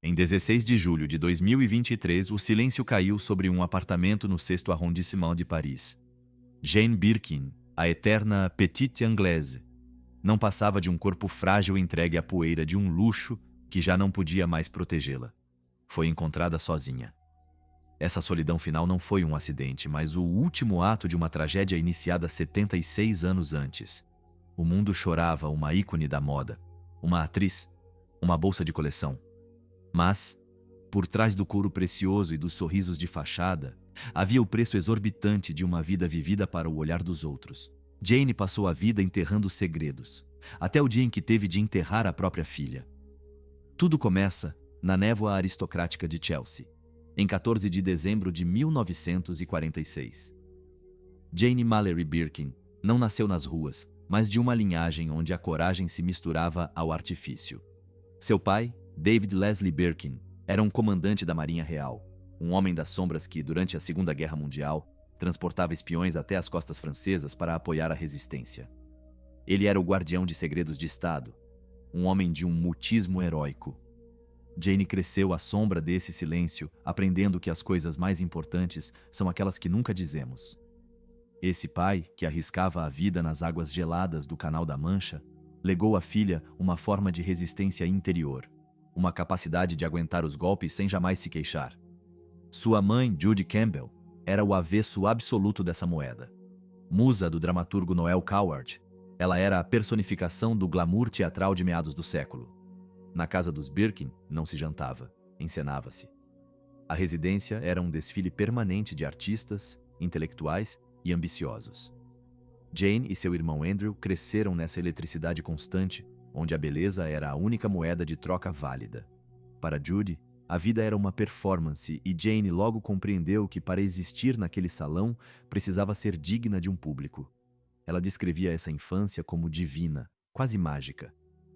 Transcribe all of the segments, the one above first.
Em 16 de julho de 2023, o silêncio caiu sobre um apartamento no 6º arrondissement de Paris. Jane Birkin, a eterna petite anglaise, não passava de um corpo frágil entregue à poeira de um luxo que já não podia mais protegê-la. Foi encontrada sozinha. Essa solidão final não foi um acidente, mas o último ato de uma tragédia iniciada 76 anos antes. O mundo chorava uma ícone da moda, uma atriz, uma bolsa de coleção. Mas, por trás do couro precioso e dos sorrisos de fachada, havia o preço exorbitante de uma vida vivida para o olhar dos outros. Jane passou a vida enterrando segredos, até o dia em que teve de enterrar a própria filha. Tudo começa na névoa aristocrática de Chelsea, em 14 de dezembro de 1946. Jane Mallory Birkin não nasceu nas ruas, mas de uma linhagem onde a coragem se misturava ao artifício. Seu pai, David Leslie Birkin, era um comandante da Marinha Real, um homem das sombras que, durante a Segunda Guerra Mundial, transportava espiões até as costas francesas para apoiar a resistência. Ele era o guardião de segredos de Estado, um homem de um mutismo heróico. Jane cresceu à sombra desse silêncio, aprendendo que as coisas mais importantes são aquelas que nunca dizemos. Esse pai, que arriscava a vida nas águas geladas do Canal da Mancha, legou à filha uma forma de resistência interior, uma capacidade de aguentar os golpes sem jamais se queixar. Sua mãe, Judy Campbell, era o avesso absoluto dessa moeda. Musa do dramaturgo Noel Coward, ela era a personificação do glamour teatral de meados do século. Na casa dos Birkin, não se jantava, encenava-se. A residência era um desfile permanente de artistas, intelectuais e ambiciosos. Jane e seu irmão Andrew cresceram nessa eletricidade constante, onde a beleza era a única moeda de troca válida. Para Judy, a vida era uma performance e Jane logo compreendeu que para existir naquele salão precisava ser digna de um público. Ela descrevia essa infância como divina, quase mágica.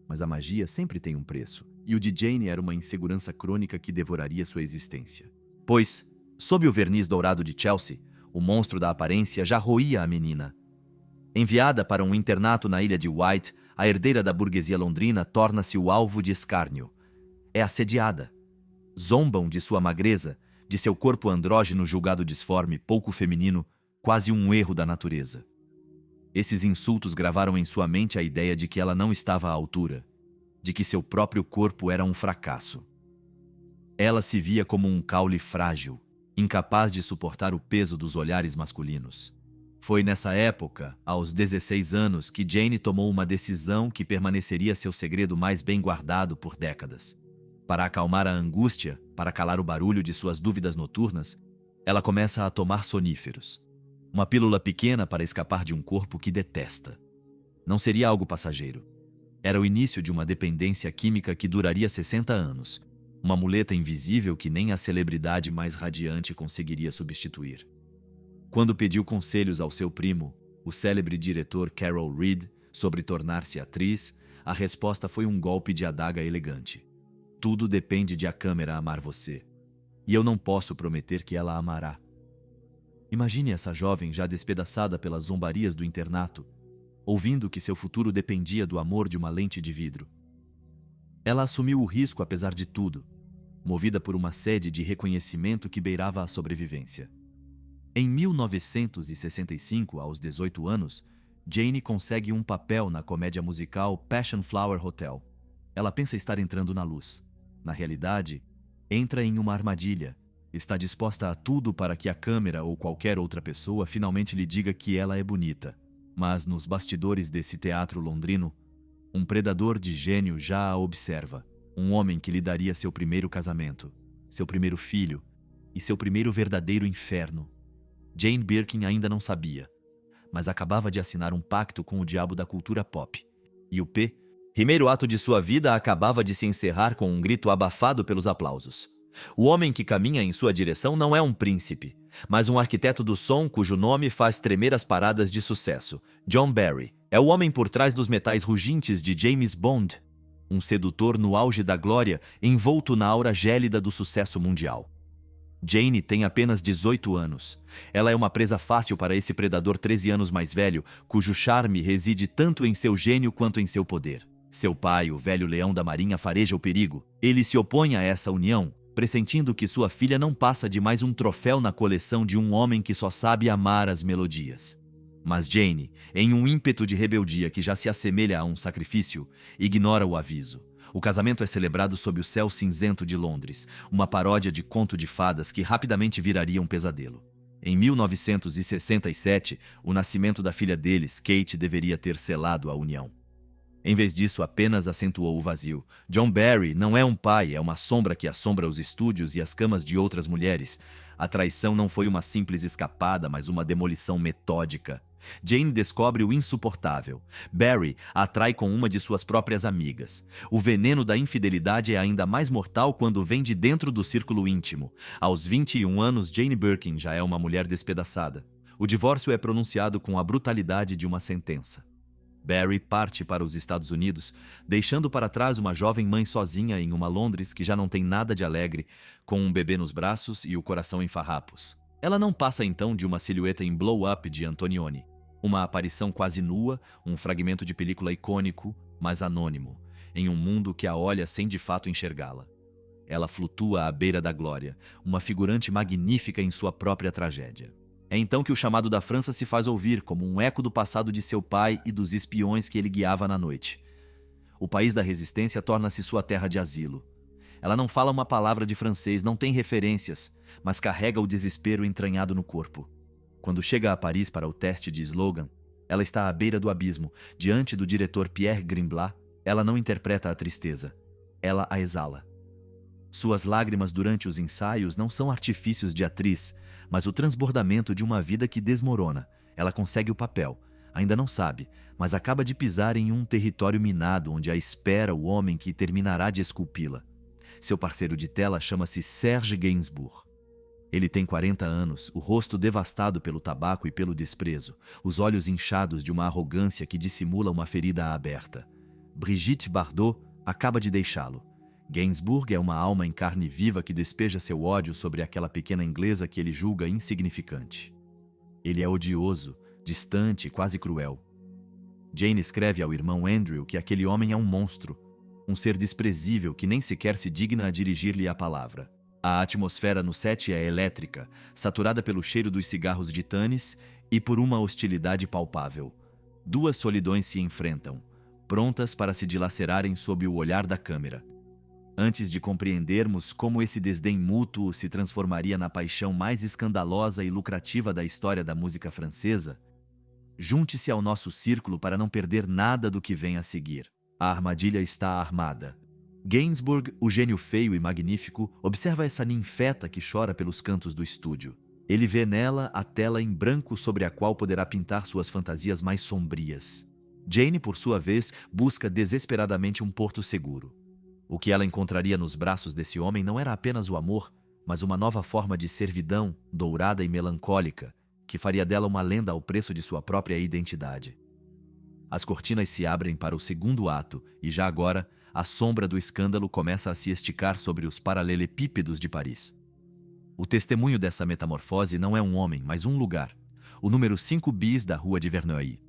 Mas a magia sempre tem um preço, e o de Jane era uma insegurança crônica que devoraria sua existência. Pois, sob o verniz dourado de Chelsea, o monstro da aparência já roía a menina. Enviada para um internato na ilha de Wight, a herdeira da burguesia londrina torna-se o alvo de escárnio. É assediada. Zombam de sua magreza, de seu corpo andrógeno julgado disforme, pouco feminino, quase um erro da natureza. Esses insultos gravaram em sua mente a ideia de que ela não estava à altura, de que seu próprio corpo era um fracasso. Ela se via como um caule frágil, incapaz de suportar o peso dos olhares masculinos. Foi nessa época, aos 16 anos, que Jane tomou uma decisão que permaneceria seu segredo mais bem guardado por décadas. Para acalmar a angústia, para calar o barulho de suas dúvidas noturnas, ela começa a tomar soníferos. Uma pílula pequena para escapar de um corpo que detesta. Não seria algo passageiro. Era o início de uma dependência química que duraria 60 anos. Uma muleta invisível que nem a celebridade mais radiante conseguiria substituir. Quando pediu conselhos ao seu primo, o célebre diretor Carol Reed, sobre tornar-se atriz, a resposta foi um golpe de adaga elegante. Tudo depende de a câmera amar você. E eu não posso prometer que ela a amará. Imagine essa jovem já despedaçada pelas zombarias do internato, ouvindo que seu futuro dependia do amor de uma lente de vidro. Ela assumiu o risco apesar de tudo, movida por uma sede de reconhecimento que beirava a sobrevivência. Em 1965, aos 18 anos, Jane consegue um papel na comédia musical Passion Flower Hotel. Ela pensa estar entrando na luz. Na realidade, entra em uma armadilha. Está disposta a tudo para que a câmera ou qualquer outra pessoa finalmente lhe diga que ela é bonita. Mas nos bastidores desse teatro londrino, um predador de gênio já a observa. Um homem que lhe daria seu primeiro casamento, seu primeiro filho e seu primeiro verdadeiro inferno. Jane Birkin ainda não sabia, mas acabava de assinar um pacto com o diabo da cultura pop. E o primeiro ato de sua vida acabava de se encerrar com um grito abafado pelos aplausos. O homem que caminha em sua direção não é um príncipe, mas um arquiteto do som cujo nome faz tremer as paradas de sucesso. John Barry é o homem por trás dos metais rugintes de James Bond, um sedutor no auge da glória, envolto na aura gélida do sucesso mundial. Jane tem apenas 18 anos. Ela é uma presa fácil para esse predador 13 anos mais velho, cujo charme reside tanto em seu gênio quanto em seu poder. Seu pai, o velho leão da marinha, fareja o perigo. Ele se opõe a essa união, pressentindo que sua filha não passa de mais um troféu na coleção de um homem que só sabe amar as melodias. Mas Jane, em um ímpeto de rebeldia que já se assemelha a um sacrifício, ignora o aviso. O casamento é celebrado sob o céu cinzento de Londres, uma paródia de conto de fadas que rapidamente viraria um pesadelo. Em 1967, o nascimento da filha deles, Kate, deveria ter selado a união. Em vez disso, apenas acentuou o vazio. John Barry não é um pai, é uma sombra que assombra os estúdios e as camas de outras mulheres. A traição não foi uma simples escapada, mas uma demolição metódica. Jane descobre o insuportável. Barry a atrai com uma de suas próprias amigas. O veneno da infidelidade é ainda mais mortal quando vem de dentro do círculo íntimo. Aos 21 anos, Jane Birkin já é uma mulher despedaçada. O divórcio é pronunciado com a brutalidade de uma sentença. Barry parte para os Estados Unidos, deixando para trás uma jovem mãe sozinha em uma Londres que já não tem nada de alegre, com um bebê nos braços e o coração em farrapos. Ela não passa então de uma silhueta em Blow Up de Antonioni. Uma aparição quase nua, um fragmento de película icônico, mas anônimo, em um mundo que a olha sem de fato enxergá-la. Ela flutua à beira da glória, uma figurante magnífica em sua própria tragédia. É então que o chamado da França se faz ouvir como um eco do passado de seu pai e dos espiões que ele guiava na noite. O país da resistência torna-se sua terra de asilo. Ela não fala uma palavra de francês, não tem referências, mas carrega o desespero entranhado no corpo. Quando chega a Paris para o teste de slogan, ela está à beira do abismo, diante do diretor Pierre Grimblat. Ela não interpreta a tristeza, ela a exala. Suas lágrimas durante os ensaios não são artifícios de atriz, mas o transbordamento de uma vida que desmorona. Ela consegue o papel, ainda não sabe, mas acaba de pisar em um território minado onde a espera o homem que terminará de esculpi-la. Seu parceiro de tela chama-se Serge Gainsbourg. Ele tem 40 anos, o rosto devastado pelo tabaco e pelo desprezo, os olhos inchados de uma arrogância que dissimula uma ferida aberta. Brigitte Bardot acaba de deixá-lo. Gainsbourg é uma alma em carne viva que despeja seu ódio sobre aquela pequena inglesa que ele julga insignificante. Ele é odioso, distante, quase cruel. Jane escreve ao irmão Andrew que aquele homem é um monstro, um ser desprezível que nem sequer se digna a dirigir-lhe a palavra. A atmosfera no set é elétrica, saturada pelo cheiro dos cigarros de Tannis e por uma hostilidade palpável. Duas solidões se enfrentam, prontas para se dilacerarem sob o olhar da câmera. Antes de compreendermos como esse desdém mútuo se transformaria na paixão mais escandalosa e lucrativa da história da música francesa, junte-se ao nosso círculo para não perder nada do que vem a seguir. A armadilha está armada. Gainsbourg, o gênio feio e magnífico, observa essa ninfeta que chora pelos cantos do estúdio. Ele vê nela a tela em branco sobre a qual poderá pintar suas fantasias mais sombrias. Jane, por sua vez, busca desesperadamente um porto seguro. O que ela encontraria nos braços desse homem não era apenas o amor, mas uma nova forma de servidão, dourada e melancólica, que faria dela uma lenda ao preço de sua própria identidade. As cortinas se abrem para o segundo ato e, já agora, a sombra do escândalo começa a se esticar sobre os paralelepípedos de Paris. O testemunho dessa metamorfose não é um homem, mas um lugar, o número 5 bis da rua de Verneuil.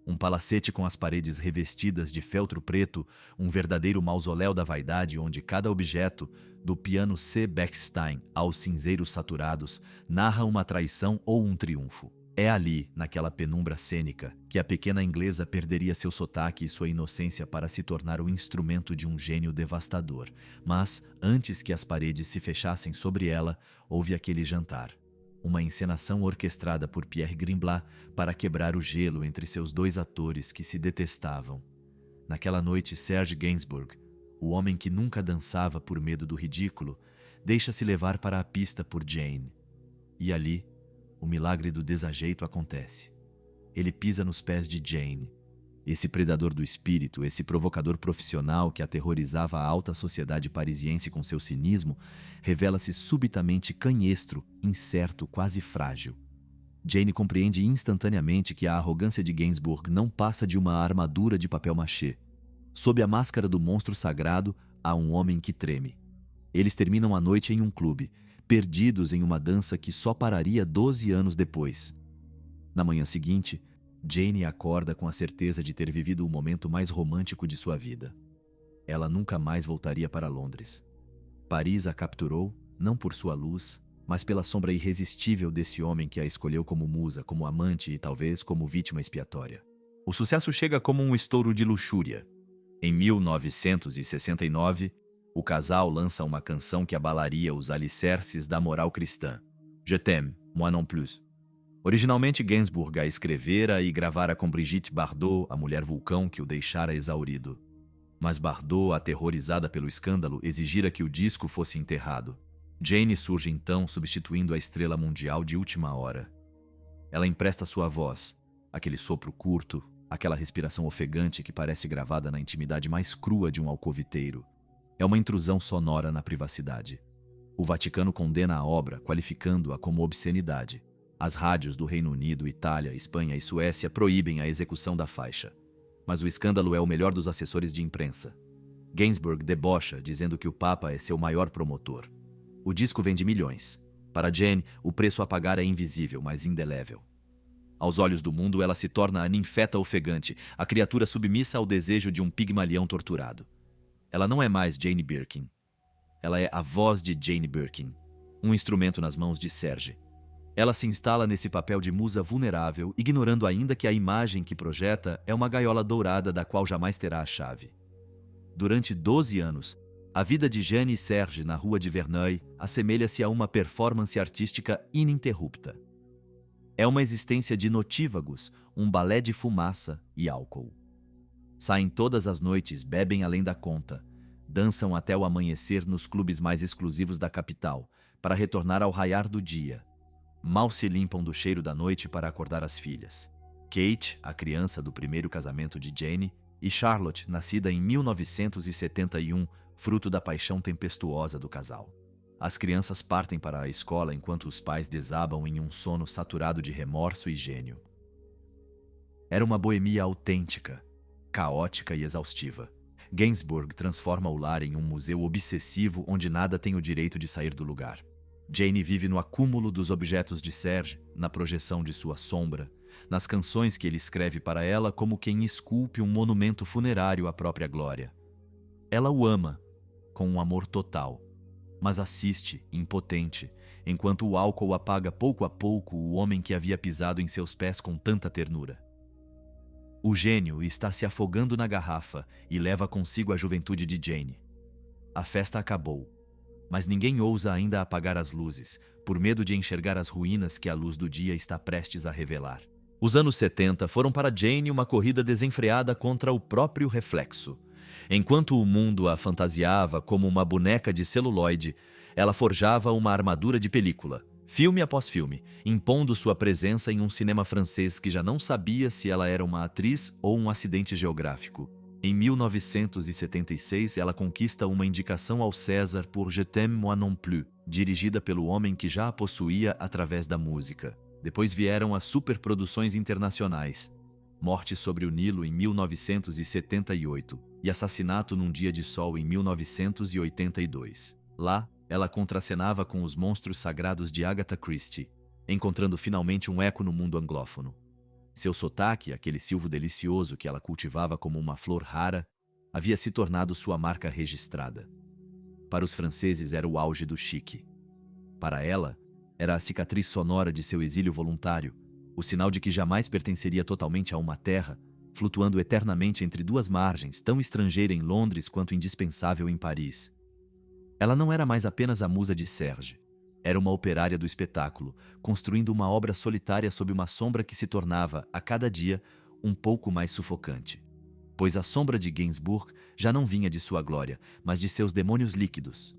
Um palacete com as paredes revestidas de feltro preto, um verdadeiro mausoléu da vaidade onde cada objeto, do piano C. Bechstein aos cinzeiros saturados, narra uma traição ou um triunfo. É ali, naquela penumbra cênica, que a pequena inglesa perderia seu sotaque e sua inocência para se tornar o instrumento de um gênio devastador. Mas, antes que as paredes se fechassem sobre ela, houve aquele jantar. Uma encenação orquestrada por Pierre Grimblat para quebrar o gelo entre seus dois atores que se detestavam. Naquela noite, Serge Gainsbourg, o homem que nunca dançava por medo do ridículo, deixa-se levar para a pista por Jane. E ali, o milagre do desajeito acontece. Ele pisa nos pés de Jane. Esse predador do espírito, esse provocador profissional que aterrorizava a alta sociedade parisiense com seu cinismo, revela-se subitamente canhestro, incerto, quase frágil. Jane compreende instantaneamente que a arrogância de Gainsbourg não passa de uma armadura de papel machê. Sob a máscara do monstro sagrado, há um homem que treme. Eles terminam a noite em um clube, perdidos em uma dança que só pararia 12 anos depois. Na manhã seguinte, Jane acorda com a certeza de ter vivido o momento mais romântico de sua vida. Ela nunca mais voltaria para Londres. Paris a capturou, não por sua luz, mas pela sombra irresistível desse homem que a escolheu como musa, como amante e talvez como vítima expiatória. O sucesso chega como um estouro de luxúria. Em 1969, o casal lança uma canção que abalaria os alicerces da moral cristã. Je t'aime, moi non plus. Originalmente Gainsbourg a escrevera e gravara com Brigitte Bardot, a mulher vulcão que o deixara exaurido. Mas Bardot, aterrorizada pelo escândalo, exigira que o disco fosse enterrado. Jane surge então, substituindo a estrela mundial de última hora. Ela empresta sua voz, aquele sopro curto, aquela respiração ofegante que parece gravada na intimidade mais crua de um alcoviteiro. É uma intrusão sonora na privacidade. O Vaticano condena a obra, qualificando-a como obscenidade. As rádios do Reino Unido, Itália, Espanha e Suécia proíbem a execução da faixa. Mas o escândalo é o melhor dos assessores de imprensa. Gainsbourg debocha, dizendo que o Papa é seu maior promotor. O disco vende milhões. Para Jane, o preço a pagar é invisível, mas indelével. Aos olhos do mundo, ela se torna a ninfeta ofegante, a criatura submissa ao desejo de um pigmalião torturado. Ela não é mais Jane Birkin. Ela é a voz de Jane Birkin, um instrumento nas mãos de Serge. Ela se instala nesse papel de musa vulnerável, ignorando ainda que a imagem que projeta é uma gaiola dourada da qual jamais terá a chave. Durante 12 anos, a vida de Jane e Serge na rua de Verneuil assemelha-se a uma performance artística ininterrupta. É uma existência de notívagos, um balé de fumaça e álcool. Saem todas as noites, bebem além da conta, dançam até o amanhecer nos clubes mais exclusivos da capital, para retornar ao raiar do dia. Mal se limpam do cheiro da noite para acordar as filhas. Kate, a criança do primeiro casamento de Jane, e Charlotte, nascida em 1971, fruto da paixão tempestuosa do casal. As crianças partem para a escola enquanto os pais desabam em um sono saturado de remorso e gênio. Era uma boemia autêntica, caótica e exaustiva. Gainsbourg transforma o lar em um museu obsessivo onde nada tem o direito de sair do lugar. Jane vive no acúmulo dos objetos de Serge, na projeção de sua sombra, nas canções que ele escreve para ela como quem esculpe um monumento funerário à própria glória. Ela o ama, com um amor total, mas assiste, impotente, enquanto o álcool apaga pouco a pouco o homem que havia pisado em seus pés com tanta ternura. O gênio está se afogando na garrafa e leva consigo a juventude de Jane. A festa acabou, mas ninguém ousa ainda apagar as luzes, por medo de enxergar as ruínas que a luz do dia está prestes a revelar. Os anos 70 foram para Jane uma corrida desenfreada contra o próprio reflexo. Enquanto o mundo a fantasiava como uma boneca de celuloide, ela forjava uma armadura de película, filme após filme, impondo sua presença em um cinema francês que já não sabia se ela era uma atriz ou um acidente geográfico. Em 1976, ela conquista uma indicação ao César por Je t'aime moi non plus, dirigida pelo homem que já a possuía através da música. Depois vieram as superproduções internacionais. Morte sobre o Nilo em 1978 e Assassinato num Dia de Sol em 1982. Lá, ela contracenava com os monstros sagrados de Agatha Christie, encontrando finalmente um eco no mundo anglófono. Seu sotaque, aquele silvo delicioso que ela cultivava como uma flor rara, havia se tornado sua marca registrada. Para os franceses era o auge do chique. Para ela, era a cicatriz sonora de seu exílio voluntário, o sinal de que jamais pertenceria totalmente a uma terra, flutuando eternamente entre duas margens, tão estrangeira em Londres quanto indispensável em Paris. Ela não era mais apenas a musa de Serge. Era uma operária do espetáculo, construindo uma obra solitária sob uma sombra que se tornava, a cada dia, um pouco mais sufocante. Pois a sombra de Gainsbourg já não vinha de sua glória, mas de seus demônios líquidos.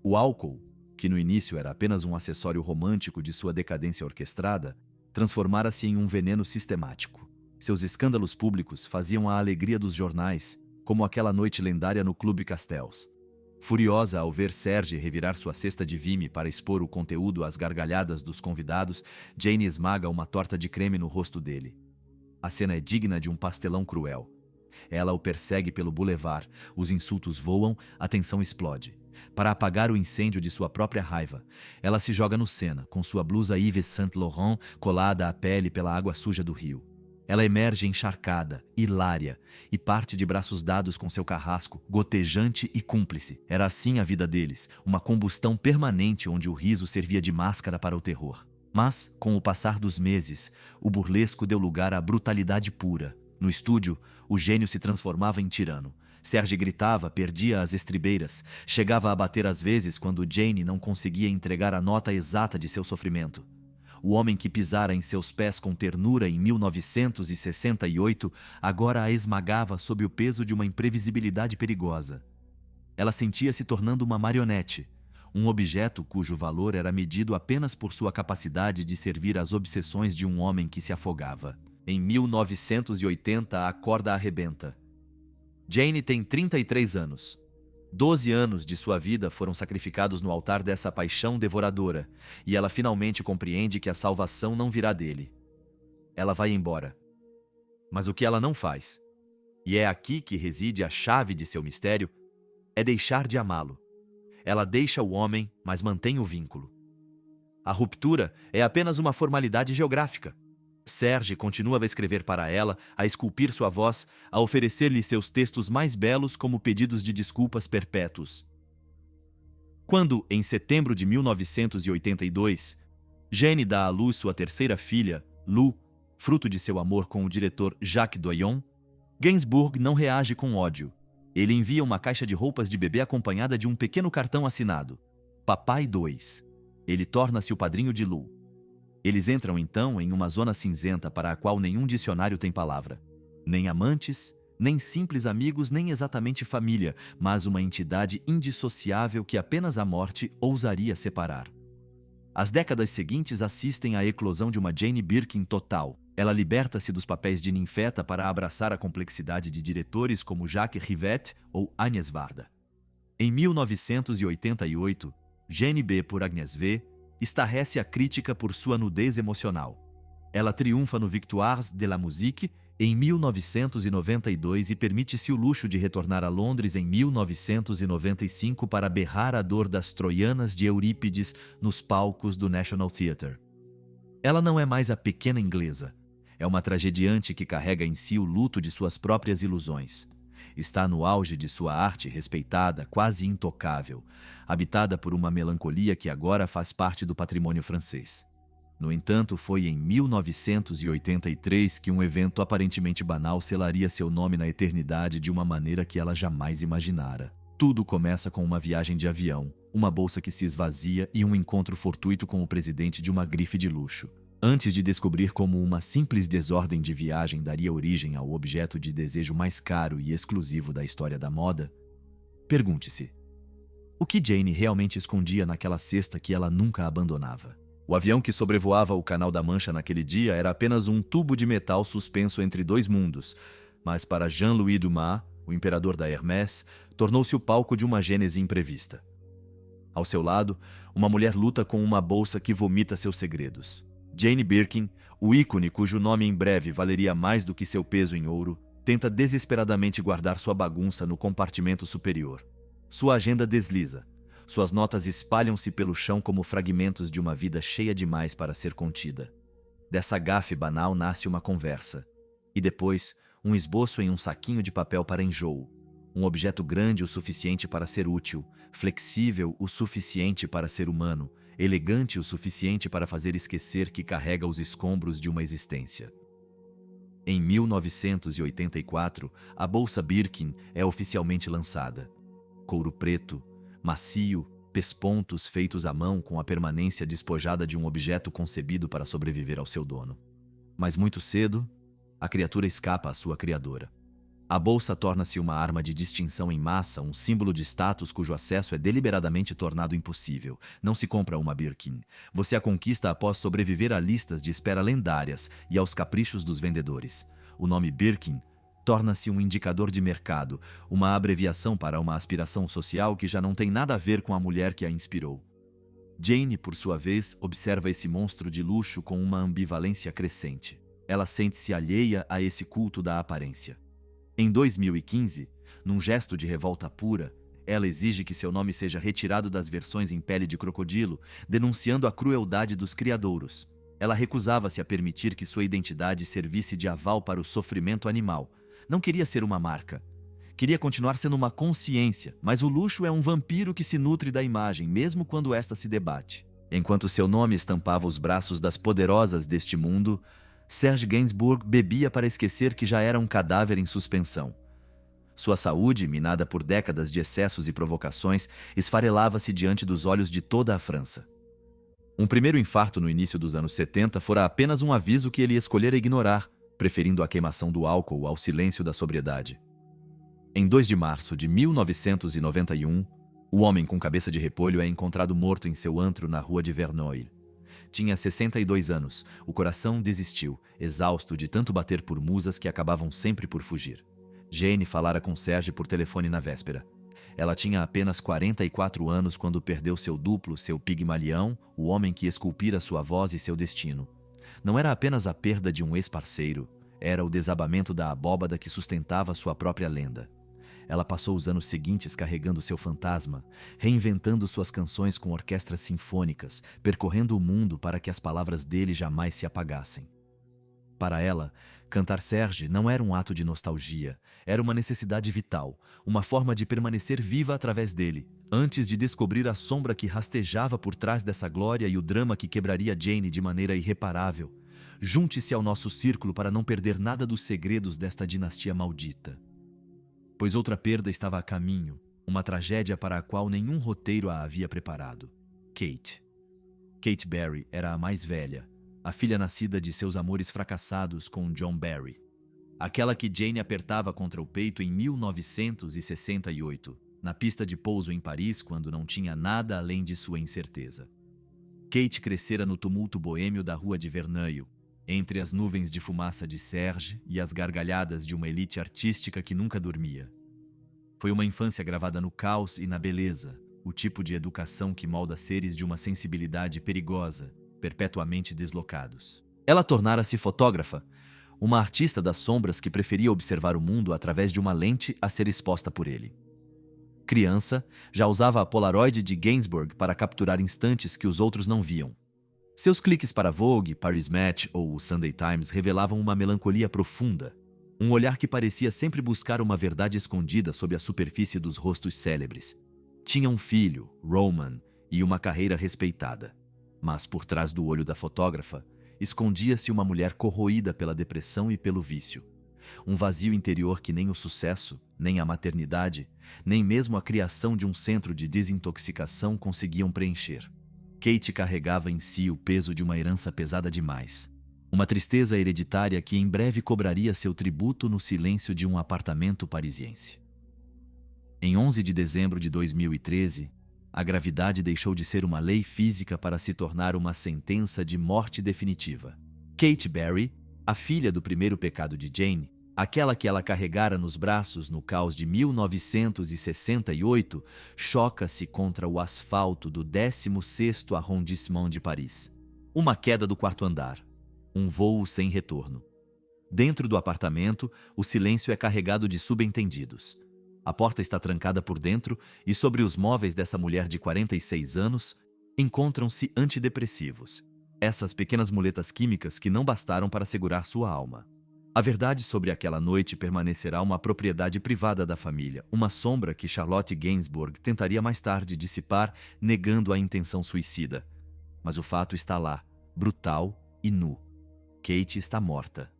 O álcool, que no início era apenas um acessório romântico de sua decadência orquestrada, transformara-se em um veneno sistemático. Seus escândalos públicos faziam a alegria dos jornais, como aquela noite lendária no Clube Castells. Furiosa ao ver Serge revirar sua cesta de vime para expor o conteúdo às gargalhadas dos convidados, Jane esmaga uma torta de creme no rosto dele. A cena é digna de um pastelão cruel. Ela o persegue pelo boulevard, os insultos voam, a tensão explode. Para apagar o incêndio de sua própria raiva, ela se joga no Sena, com sua blusa Yves Saint Laurent colada à pele pela água suja do rio. Ela emerge encharcada, hilária, e parte de braços dados com seu carrasco, gotejante e cúmplice. Era assim a vida deles, uma combustão permanente onde o riso servia de máscara para o terror. Mas, com o passar dos meses, o burlesco deu lugar à brutalidade pura. No estúdio, o gênio se transformava em tirano. Serge gritava, perdia as estribeiras, chegava a bater às vezes quando Jane não conseguia entregar a nota exata de seu sofrimento. O homem que pisara em seus pés com ternura em 1968 agora a esmagava sob o peso de uma imprevisibilidade perigosa. Ela sentia-se tornando uma marionete, um objeto cujo valor era medido apenas por sua capacidade de servir às obsessões de um homem que se afogava. Em 1980, a corda arrebenta. Jane tem 33 anos. 12 anos de sua vida foram sacrificados no altar dessa paixão devoradora, e ela finalmente compreende que a salvação não virá dele. Ela vai embora. Mas o que ela não faz, e é aqui que reside a chave de seu mistério, é deixar de amá-lo. Ela deixa o homem, mas mantém o vínculo. A ruptura é apenas uma formalidade geográfica. Serge continuava a escrever para ela, a esculpir sua voz, a oferecer-lhe seus textos mais belos como pedidos de desculpas perpétuos. Quando, em setembro de 1982, Jane dá à luz sua terceira filha, Lou, fruto de seu amor com o diretor Jacques Doyon, Gainsbourg não reage com ódio. Ele envia uma caixa de roupas de bebê acompanhada de um pequeno cartão assinado: Papai 2. Ele torna-se o padrinho de Lou. Eles entram então em uma zona cinzenta para a qual nenhum dicionário tem palavra. Nem amantes, nem simples amigos, nem exatamente família, mas uma entidade indissociável que apenas a morte ousaria separar. As décadas seguintes assistem à eclosão de uma Jane Birkin total. Ela liberta-se dos papéis de ninfeta para abraçar a complexidade de diretores como Jacques Rivette ou Agnès Varda. Em 1988, Jane B. por Agnès V. estarrece a crítica por sua nudez emocional. Ela triunfa no Victoires de la Musique em 1992 e permite-se o luxo de retornar a Londres em 1995 para berrar a dor das troianas de Eurípides nos palcos do National Theatre. Ela não é mais a pequena inglesa. É uma tragediante que carrega em si o luto de suas próprias ilusões. Está no auge de sua arte respeitada, quase intocável, habitada por uma melancolia que agora faz parte do patrimônio francês. No entanto, foi em 1983 que um evento aparentemente banal selaria seu nome na eternidade de uma maneira que ela jamais imaginara. Tudo começa com uma viagem de avião, uma bolsa que se esvazia e um encontro fortuito com o presidente de uma grife de luxo. Antes de descobrir como uma simples desordem de viagem daria origem ao objeto de desejo mais caro e exclusivo da história da moda, pergunte-se: o que Jane realmente escondia naquela cesta que ela nunca abandonava? O avião que sobrevoava o Canal da Mancha naquele dia era apenas um tubo de metal suspenso entre dois mundos, mas para Jean-Louis Dumas, o imperador da Hermès, tornou-se o palco de uma gênese imprevista. Ao seu lado, uma mulher luta com uma bolsa que vomita seus segredos. Jane Birkin, o ícone cujo nome em breve valeria mais do que seu peso em ouro, tenta desesperadamente guardar sua bagunça no compartimento superior. Sua agenda desliza. Suas notas espalham-se pelo chão como fragmentos de uma vida cheia demais para ser contida. Dessa gafe banal nasce uma conversa. E depois, um esboço em um saquinho de papel para enjoo. Um objeto grande o suficiente para ser útil, flexível o suficiente para ser humano, elegante o suficiente para fazer esquecer que carrega os escombros de uma existência. Em 1984, a bolsa Birkin é oficialmente lançada. Couro preto, macio, pespontos feitos à mão com a permanência despojada de um objeto concebido para sobreviver ao seu dono. Mas muito cedo, a criatura escapa à sua criadora. A bolsa torna-se uma arma de distinção em massa, um símbolo de status cujo acesso é deliberadamente tornado impossível. Não se compra uma Birkin. Você a conquista após sobreviver a listas de espera lendárias e aos caprichos dos vendedores. O nome Birkin torna-se um indicador de mercado, uma abreviação para uma aspiração social que já não tem nada a ver com a mulher que a inspirou. Jane, por sua vez, observa esse monstro de luxo com uma ambivalência crescente. Ela sente-se alheia a esse culto da aparência. Em 2015, num gesto de revolta pura, ela exige que seu nome seja retirado das versões em pele de crocodilo, denunciando a crueldade dos criadouros. Ela recusava-se a permitir que sua identidade servisse de aval para o sofrimento animal. Não queria ser uma marca. Queria continuar sendo uma consciência, mas o luxo é um vampiro que se nutre da imagem, mesmo quando esta se debate. Enquanto seu nome estampava os braços das poderosas deste mundo, Serge Gainsbourg bebia para esquecer que já era um cadáver em suspensão. Sua saúde, minada por décadas de excessos e provocações, esfarelava-se diante dos olhos de toda a França. Um primeiro infarto no início dos anos 70 fora apenas um aviso que ele escolhera ignorar, preferindo a queimação do álcool ao silêncio da sobriedade. Em 2 de março de 1991, o homem com cabeça de repolho é encontrado morto em seu antro na rua de Verneuil. Tinha 62 anos, o coração desistiu, exausto de tanto bater por musas que acabavam sempre por fugir. Jane falara com Serge por telefone na véspera. Ela tinha apenas 44 anos quando perdeu seu duplo, seu Pigmalião, o homem que esculpira sua voz e seu destino. Não era apenas a perda de um ex-parceiro, era o desabamento da abóbada que sustentava sua própria lenda. Ela passou os anos seguintes carregando seu fantasma, reinventando suas canções com orquestras sinfônicas, percorrendo o mundo para que as palavras dele jamais se apagassem. Para ela, cantar Serge não era um ato de nostalgia, era uma necessidade vital, uma forma de permanecer viva através dele, antes de descobrir a sombra que rastejava por trás dessa glória e o drama que quebraria Jane de maneira irreparável. Junte-se ao nosso círculo para não perder nada dos segredos desta dinastia maldita. Pois outra perda estava a caminho, uma tragédia para a qual nenhum roteiro a havia preparado. Kate. Kate Barry era a mais velha, a filha nascida de seus amores fracassados com John Barry. Aquela que Jane apertava contra o peito em 1968, na pista de pouso em Paris, quando não tinha nada além de sua incerteza. Kate crescera no tumulto boêmio da rua de Verneuil, entre as nuvens de fumaça de Serge e as gargalhadas de uma elite artística que nunca dormia. Foi uma infância gravada no caos e na beleza, o tipo de educação que molda seres de uma sensibilidade perigosa, perpetuamente deslocados. Ela tornara-se fotógrafa, uma artista das sombras que preferia observar o mundo através de uma lente a ser exposta por ele. Criança, já usava a Polaroid de Gainsbourg para capturar instantes que os outros não viam. Seus cliques para Vogue, Paris Match ou o Sunday Times revelavam uma melancolia profunda, um olhar que parecia sempre buscar uma verdade escondida sob a superfície dos rostos célebres. Tinha um filho, Roman, e uma carreira respeitada. Mas por trás do olho da fotógrafa, escondia-se uma mulher corroída pela depressão e pelo vício. Um vazio interior que nem o sucesso, nem a maternidade, nem mesmo a criação de um centro de desintoxicação conseguiam preencher. Kate carregava em si o peso de uma herança pesada demais. Uma tristeza hereditária que em breve cobraria seu tributo no silêncio de um apartamento parisiense. Em 11 de dezembro de 2013, a gravidade deixou de ser uma lei física para se tornar uma sentença de morte definitiva. Kate Barry, a filha do primeiro pecado de Jane, aquela que ela carregara nos braços no caos de 1968, choca-se contra o asfalto do 16º arrondissement de Paris. Uma queda do 4º andar. Um voo sem retorno. Dentro do apartamento, o silêncio é carregado de subentendidos. A porta está trancada por dentro e sobre os móveis dessa mulher de 46 anos encontram-se antidepressivos. Essas pequenas muletas químicas que não bastaram para segurar sua alma. A verdade sobre aquela noite permanecerá uma propriedade privada da família, uma sombra que Charlotte Gainsbourg tentaria mais tarde dissipar, negando a intenção suicida. Mas o fato está lá, brutal e nu. Kate está morta.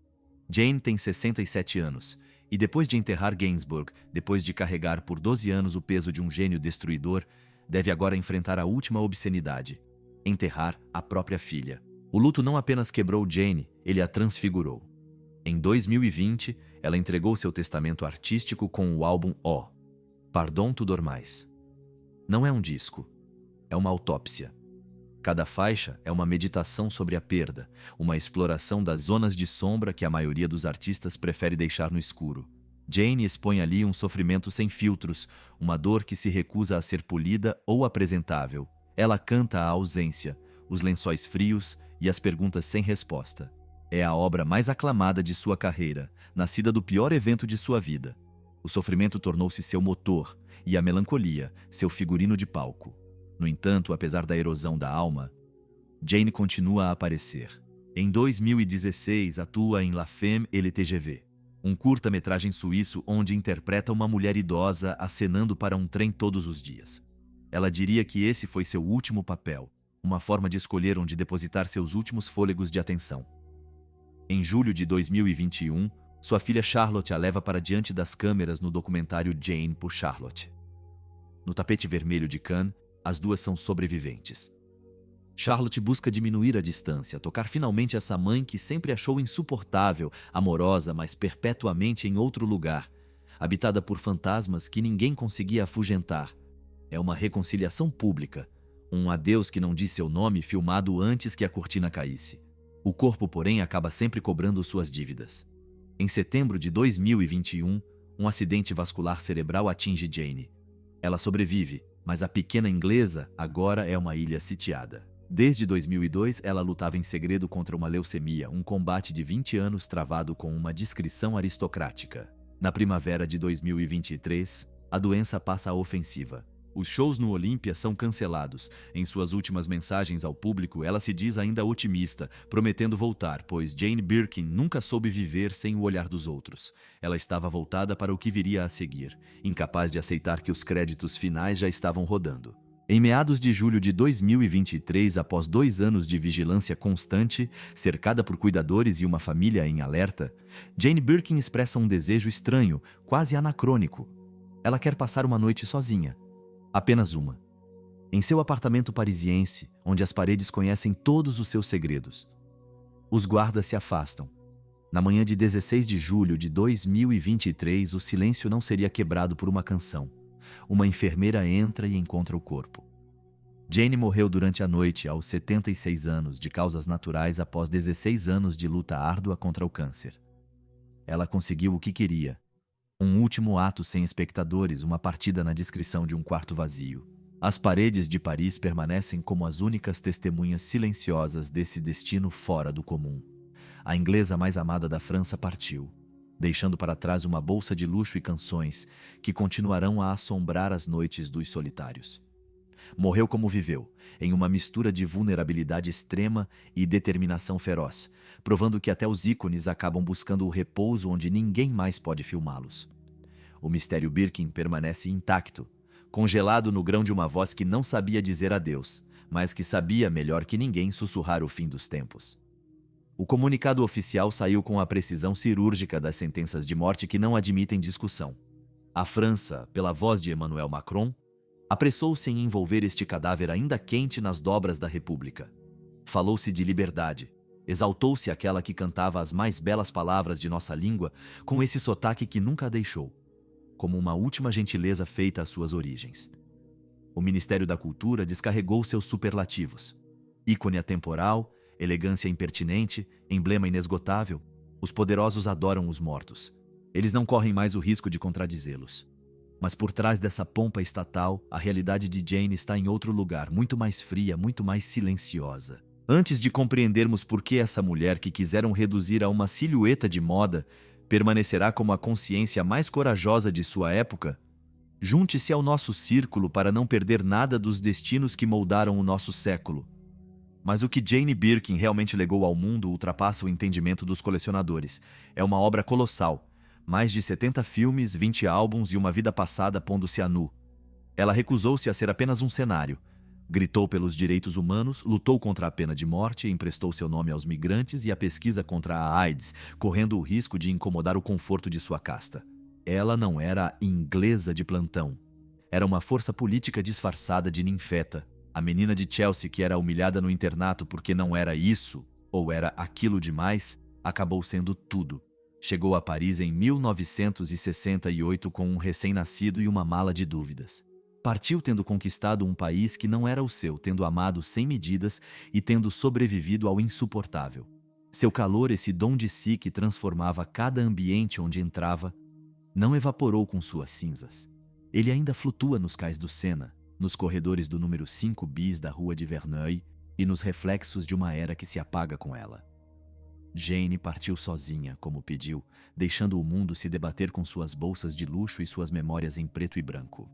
Jane tem 67 anos, e depois de enterrar Gainsbourg, depois de carregar por 12 anos o peso de um gênio destruidor, deve agora enfrentar a última obscenidade: enterrar a própria filha. O luto não apenas quebrou Jane, ele a transfigurou. Em 2020, ela entregou seu testamento artístico com o álbum O. Pardon tu dormais. Não é um disco, é uma autópsia. Cada faixa é uma meditação sobre a perda, uma exploração das zonas de sombra que a maioria dos artistas prefere deixar no escuro. Jane expõe ali um sofrimento sem filtros, uma dor que se recusa a ser polida ou apresentável. Ela canta a ausência, os lençóis frios e as perguntas sem resposta. É a obra mais aclamada de sua carreira, nascida do pior evento de sua vida. O sofrimento tornou-se seu motor e a melancolia, seu figurino de palco. No entanto, apesar da erosão da alma, Jane continua a aparecer. Em 2016, atua em La Femme et le TGV, um curta-metragem suíço onde interpreta uma mulher idosa acenando para um trem todos os dias. Ela diria que esse foi seu último papel, uma forma de escolher onde depositar seus últimos fôlegos de atenção. Em julho de 2021, sua filha Charlotte a leva para diante das câmeras no documentário Jane por Charlotte. No tapete vermelho de Cannes, as duas são sobreviventes. Charlotte busca diminuir a distância, tocar finalmente essa mãe que sempre achou insuportável, amorosa, mas perpetuamente em outro lugar, habitada por fantasmas que ninguém conseguia afugentar. É uma reconciliação pública, um adeus que não diz seu nome filmado antes que a cortina caísse. O corpo, porém, acaba sempre cobrando suas dívidas. Em setembro de 2021, um acidente vascular cerebral atinge Jane. Ela sobrevive, mas a pequena inglesa agora é uma ilha sitiada. Desde 2002, ela lutava em segredo contra uma leucemia, um combate de 20 anos travado com uma discrição aristocrática. Na primavera de 2023, a doença passa à ofensiva. Os shows no Olímpia são cancelados. Em suas últimas mensagens ao público, ela se diz ainda otimista, prometendo voltar, pois Jane Birkin nunca soube viver sem o olhar dos outros. Ela estava voltada para o que viria a seguir, incapaz de aceitar que os créditos finais já estavam rodando. Em meados de julho de 2023, após 2 anos de vigilância constante, cercada por cuidadores e uma família em alerta, Jane Birkin expressa um desejo estranho, quase anacrônico. Ela quer passar uma noite sozinha. Apenas uma. Em seu apartamento parisiense, onde as paredes conhecem todos os seus segredos. Os guardas se afastam. Na manhã de 16 de julho de 2023, o silêncio não seria quebrado por uma canção. Uma enfermeira entra e encontra o corpo. Jane morreu durante a noite, aos 76 anos, de causas naturais após 16 anos de luta árdua contra o câncer. Ela conseguiu o que queria. Um último ato sem espectadores, uma partida na descrição de um quarto vazio. As paredes de Paris permanecem como as únicas testemunhas silenciosas desse destino fora do comum. A inglesa mais amada da França partiu, deixando para trás uma bolsa de luxo e canções que continuarão a assombrar as noites dos solitários. Morreu como viveu, em uma mistura de vulnerabilidade extrema e determinação feroz, provando que até os ícones acabam buscando o repouso onde ninguém mais pode filmá-los. O mistério Birkin permanece intacto, congelado no grão de uma voz que não sabia dizer adeus, mas que sabia melhor que ninguém sussurrar o fim dos tempos. O comunicado oficial saiu com a precisão cirúrgica das sentenças de morte que não admitem discussão. A França, pela voz de Emmanuel Macron, apressou-se em envolver este cadáver ainda quente nas dobras da República. Falou-se de liberdade. Exaltou-se aquela que cantava as mais belas palavras de nossa língua com esse sotaque que nunca a deixou, como uma última gentileza feita às suas origens. O Ministério da Cultura descarregou seus superlativos. Ícone atemporal, elegância impertinente, emblema inesgotável, os poderosos adoram os mortos. Eles não correm mais o risco de contradizê-los. Mas por trás dessa pompa estatal, a realidade de Jane está em outro lugar, muito mais fria, muito mais silenciosa. Antes de compreendermos por que essa mulher que quiseram reduzir a uma silhueta de moda permanecerá como a consciência mais corajosa de sua época, junte-se ao nosso círculo para não perder nada dos destinos que moldaram o nosso século. Mas o que Jane Birkin realmente legou ao mundo ultrapassa o entendimento dos colecionadores. É uma obra colossal. Mais de 70 filmes, 20 álbuns e uma vida passada pondo-se a nu. Ela recusou-se a ser apenas um cenário. Gritou pelos direitos humanos, lutou contra a pena de morte, emprestou seu nome aos migrantes e à pesquisa contra a AIDS, correndo o risco de incomodar o conforto de sua casta. Ela não era a inglesa de plantão. Era uma força política disfarçada de ninfeta. A menina de Chelsea que era humilhada no internato porque não era isso, ou era aquilo demais, acabou sendo tudo. Chegou a Paris em 1968 com um recém-nascido e uma mala de dúvidas. Partiu tendo conquistado um país que não era o seu, tendo amado sem medidas e tendo sobrevivido ao insuportável. Seu calor, esse dom de si que transformava cada ambiente onde entrava, não evaporou com suas cinzas. Ele ainda flutua nos cais do Sena, nos corredores do número 5 bis da rua de Verneuil e nos reflexos de uma era que se apaga com ela. Jane partiu sozinha, como pediu, deixando o mundo se debater com suas bolsas de luxo e suas memórias em preto e branco.